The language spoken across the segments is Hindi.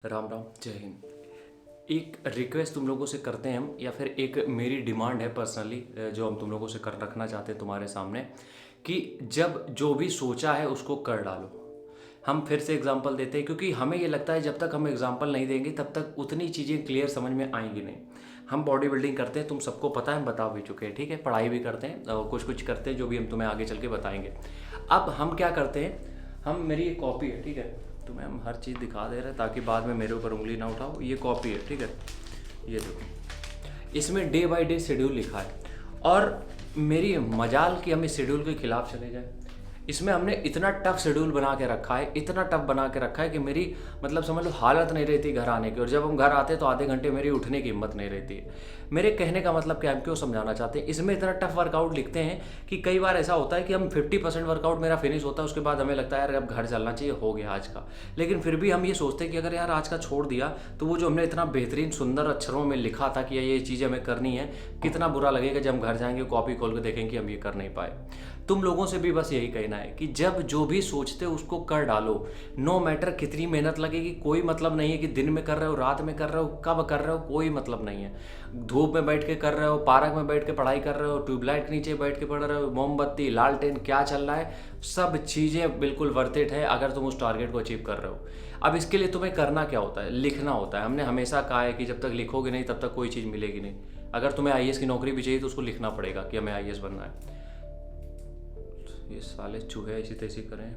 राम राम, जय हिंद। एक रिक्वेस्ट तुम लोगों से करते हैं हम, या फिर एक मेरी डिमांड है पर्सनली, जो हम तुम लोगों से कर रखना चाहते हैं तुम्हारे सामने, कि जब जो भी सोचा है उसको कर डालो। हम फिर से एग्जांपल देते हैं, क्योंकि हमें ये लगता है जब तक हम एग्जांपल नहीं देंगे तब तक उतनी चीज़ें क्लियर समझ में आएंगी नहीं। हम बॉडी बिल्डिंग करते हैं, तुम सबको पता है, हम बता भी चुके हैं, ठीक है। पढ़ाई भी करते हैं, कुछ कुछ करते हैं जो भी हम तुम्हें आगे चल के बताएंगे। अब हम क्या करते हैं, हम मेरी एक कॉपी है, ठीक है, तुम्हें हम हर चीज़ दिखा दे रहे हैं ताकि बाद में मेरे ऊपर उंगली ना उठाओ। ये कॉपी है, ठीक है, ये देखो, इसमें डे बाय डे शेड्यूल लिखा है। और मेरी मजाल कि हम इस शेड्यूल के खिलाफ चले जाए। इसमें हमने इतना टफ शेड्यूल बना के रखा है, इतना टफ बना के रखा है कि मेरी मतलब समझ लो हालत नहीं रहती घर आने की, और जब हम घर आते तो आधे घंटे मेरी उठने की हिम्मत नहीं रहती है। मेरे कहने का मतलब क्या, हम क्यों समझाना चाहते हैं, इसमें इतना टफ वर्कआउट लिखते हैं कि कई बार ऐसा होता है कि हम 50% वर्कआउट मेरा फिनिश होता है, उसके बाद हमें लगता है यार अब घर चलना चाहिए, हो गया आज का। लेकिन फिर भी हम ये सोचते हैं कि अगर यार आज का छोड़ दिया तो वो जो हमने इतना बेहतरीन सुंदर अक्षरों में लिखा था कि ये चीज़ हमें करनी है, कितना बुरा लगेगा जब हम घर जाएंगे, कॉपी खोल के देखेंगे कि हम ये कर नहीं पाए। तुम लोगों से भी बस यही कहना है कि जब जो भी सोचते हो उसको कर डालो। नो मैटर कितनी मेहनत लगेगी, कोई मतलब नहीं है कि दिन में कर रहे हो, रात में कर रहे हो, कब कर रहे हो, कोई मतलब नहीं है। धूप में बैठ के कर रहे हो, पार्क में बैठ के पढ़ाई कर रहे हो, ट्यूबलाइट के नीचे बैठ के पढ़ रहे हो, मोमबत्ती, लालटेन, क्या चल रहा है, सब चीज़ें बिल्कुल वर्थ इट है अगर तुम उस टारगेट को अचीव कर रहे हो। अब इसके लिए तुम्हें करना क्या होता है, लिखना होता है। हमने हमेशा कहा है कि जब तक लिखोगे नहीं तब तक कोई चीज़ मिलेगी नहीं। अगर तुम्हें आईएएस की नौकरी भी चाहिए तो उसको लिखना पड़ेगा कि हमें आईएएस बनना है। ये साले चूहे ऐसी तैसी करें,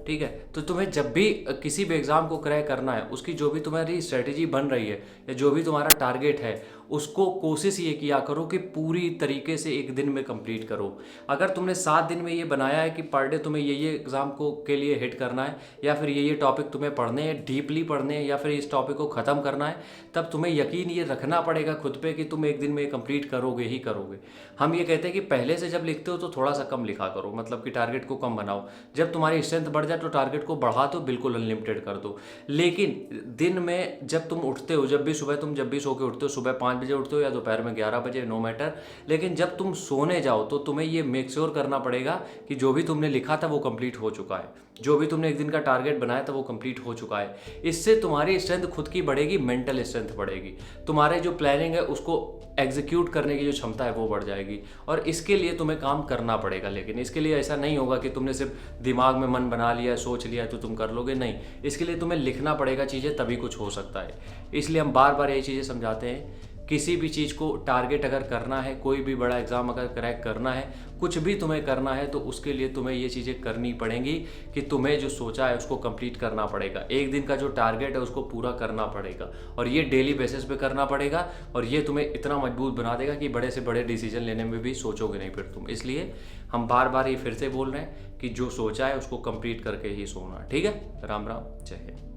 ठीक है। तो तुम्हें जब भी किसी भी एग्ज़ाम को क्रैक करना है, उसकी जो भी तुम्हारी स्ट्रेटेजी बन रही है या जो भी तुम्हारा टारगेट है, उसको कोशिश ये किया करो कि पूरी तरीके से एक दिन में कंप्लीट करो। अगर तुमने 7 दिन में ये बनाया है कि पर डे तुम्हें ये एग्ज़ाम को के लिए हिट करना है, या फिर ये टॉपिक तुम्हें पढ़ने हैं, डीपली पढ़ने हैं, या फिर इस टॉपिक को ख़त्म करना है, तब तुम्हें यकीन ये रखना पड़ेगा खुद पे कि तुम एक दिन में ये कंप्लीट करोगे ही करोगे। हम ये कहते हैं कि पहले से जब लिखते हो तो थोड़ा सा कम लिखा करो, मतलब कि टारगेट को कम बनाओ। जब तुम्हारी स्ट्रेंथ बढ़ जाए तो टारगेट को बढ़ा दो, बिल्कुल अनलिमिटेड कर दो। लेकिन दिन में जब तुम उठते हो, जब भी सुबह तुम जब भी सो के उठते हो, सुबह 5 बजे उठते हो या दोपहर में 11 बजे, नो मैटर, लेकिन जब तुम सोने जाओ तो तुम्हें ये मेक श्योर करना पड़ेगा कि जो भी तुमने लिखा था वो कंप्लीट हो चुका है, जो भी तुमने एक दिन का टारगेट बनाया था वो कंप्लीट हो चुका है। इससे तुम्हारी स्ट्रेंथ खुद की बढ़ेगी, मेंटल स्ट्रेंथ बढ़ेगी, तुम्हारे जो प्लानिंग है उसको एग्जीक्यूट करने की जो क्षमता है वो बढ़ जाएगी। और इसके लिए तुम्हें काम करना पड़ेगा, लेकिन इसके लिए ऐसा नहीं होगा कि तुमने सिर्फ दिमाग में मन बना लिया, सोच लिया तो तुम कर लोगे, नहीं। इसके लिए तुम्हें लिखना पड़ेगा चीज़ें, तभी कुछ हो सकता है। इसलिए हम बार बार यही चीज़ें समझाते हैं। किसी भी चीज़ को टारगेट अगर करना है, कोई भी बड़ा एग्ज़ाम अगर क्रैक करना है, कुछ भी तुम्हें करना है, तो उसके लिए तुम्हें ये चीज़ें करनी पड़ेंगी कि तुम्हें जो सोचा है उसको कंप्लीट करना पड़ेगा। एक दिन का जो टारगेट है उसको पूरा करना पड़ेगा, और ये डेली बेसिस पे करना पड़ेगा। और ये तुम्हें इतना मजबूत बना देगा कि बड़े से बड़े डिसीजन लेने में भी सोचोगे नहीं फिर तुम। इसलिए हम बार बार ये फिर से बोल रहे हैं कि जो सोचा है उसको कंप्लीट करके ही सोना, ठीक है। राम राम, जय हिंद।